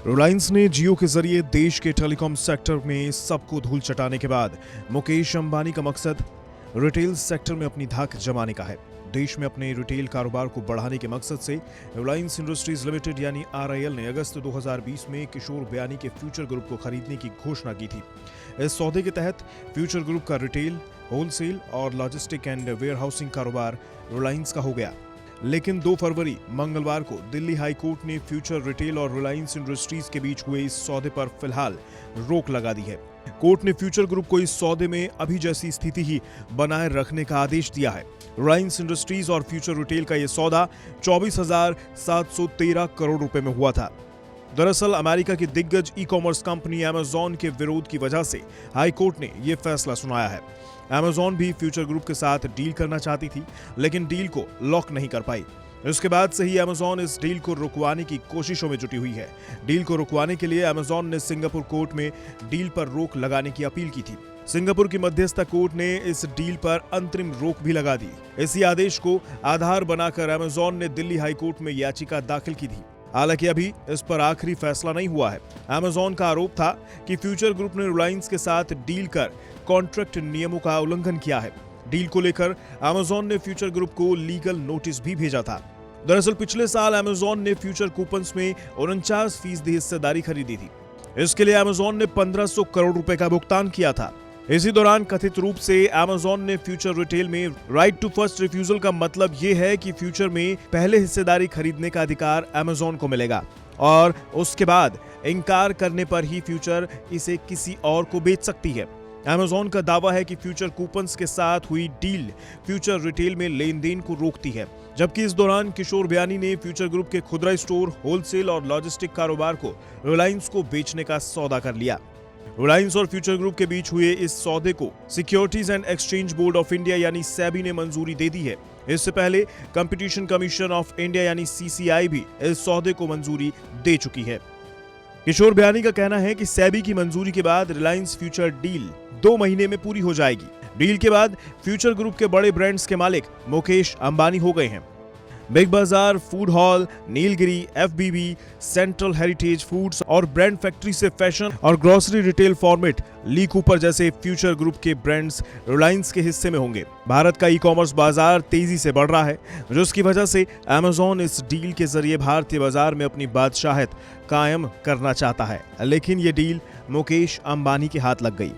रिलायंस ने जियो के जरिए देश के टेलीकॉम सेक्टर में सबको धूल चटाने के बाद मुकेश अंबानी का मकसद रिटेल सेक्टर में अपनी धाक जमाने का है। देश में अपने रिटेल कारोबार को बढ़ाने के मकसद से रिलायंस इंडस्ट्रीज लिमिटेड यानी आरआईएल ने अगस्त 2020 में किशोर बयानी के फ्यूचर ग्रुप को खरीदने की घोषणा की थी। इस सौदे के तहत फ्यूचर ग्रुप का रिटेल, होलसेल और लॉजिस्टिक एंड वेयरहाउसिंग कारोबार रिलायंस का हो गया। लेकिन 2 फरवरी मंगलवार को दिल्ली हाई कोर्ट ने फ्यूचर रिटेल और रिलायंस इंडस्ट्रीज के बीच हुए इस सौदे पर फिलहाल रोक लगा दी है। कोर्ट ने फ्यूचर ग्रुप को इस सौदे में अभी जैसी स्थिति ही बनाए रखने का आदेश दिया है। रिलायंस इंडस्ट्रीज और फ्यूचर रिटेल का यह सौदा 24,713 करोड़ रुपए में हुआ था। दरअसल अमेरिका की दिग्गज ई कॉमर्स कंपनी अमेजॉन के विरोध की वजह से हाई कोर्ट ने यह फैसला सुनाया है। अमेजॉन भी फ्यूचर ग्रुप के साथ डील करना चाहती थी, लेकिन डील को लॉक नहीं कर पाई। इसके बाद से ही अमेजॉन इस डील को रुकवाने की कोशिशों में जुटी हुई है। डील को रुकवाने के लिए अमेजॉन ने सिंगापुर कोर्ट में डील पर रोक लगाने की अपील की थी। सिंगापुर की मध्यस्थता कोर्ट ने इस डील पर अंतरिम रोक भी लगा दी। इसी आदेश को आधार बनाकर अमेजॉन ने दिल्ली हाई कोर्ट में याचिका दाखिल की थी। हालांकि अभी इस पर आखिरी फैसला नहीं हुआ है। अमेजॉन का आरोप था कि फ्यूचर ग्रुप ने रिलायंस के साथ डील कर कॉन्ट्रैक्ट नियमों का उल्लंघन किया है। डील को लेकर अमेजॉन ने फ्यूचर ग्रुप को लीगल नोटिस भी भेजा था। दरअसल पिछले साल अमेजॉन ने फ्यूचर कूपन्स में 49% हिस्सेदारी खरीदी थी। इसके लिए अमेजॉन ने 1500 करोड़ रुपए का भुगतान किया था। इसी दौरान कथित रूप से अमेजॉन ने फ्यूचर रिटेल में राइट टू फर्स्ट रिफ्यूजल का मतलब यह है कि फ्यूचर में पहले हिस्सेदारी खरीदने का अधिकार अमेजॉन को मिलेगा और उसके बाद इनकार करने पर ही फ्यूचर इसे किसी और को बेच सकती है। अमेजॉन का दावा है कि फ्यूचर कूपन्स के साथ हुई डील फ्यूचर रिटेल में लेन देन को रोकती है, जबकि इस दौरान किशोर बयानी ने फ्यूचर ग्रुप के खुदरा स्टोर, होलसेल और लॉजिस्टिक कारोबार को रिलायंस को बेचने का सौदा कर लिया। रिलायंस और फ्यूचर ग्रुप के बीच हुए इस सौदे को securities and exchange board of India यानी सेबी ने मंजूरी दे दी है। इससे पहले कंपटीशन कमीशन ऑफ इंडिया यानी सीसीआई भी इस सौदे को मंजूरी दे चुकी है। किशोर बयानी का कहना है कि सेबी की मंजूरी के बाद रिलायंस फ्यूचर डील 2 महीने में पूरी हो जाएगी। डील के बाद फ्यूचर ग्रुप के बड़े ब्रांड्स के मालिक मुकेश अंबानी हो गए हैं। Big Bazaar, Food Hall, Nilgiri, FBB, Central Heritage Foods और ब्रांड फैक्ट्री से फैशन और grocery retail format Lee Cooper जैसे फ्यूचर ग्रुप के ब्रांड्स रिलायंस के हिस्से में होंगे। भारत का ई कॉमर्स बाजार तेजी से बढ़ रहा है, जिसकी वजह से अमेजॉन इस डील के जरिए भारतीय बाजार में अपनी बादशाहत कायम करना चाहता है। लेकिन ये डील मुकेश अंबानी के हाथ लग गई।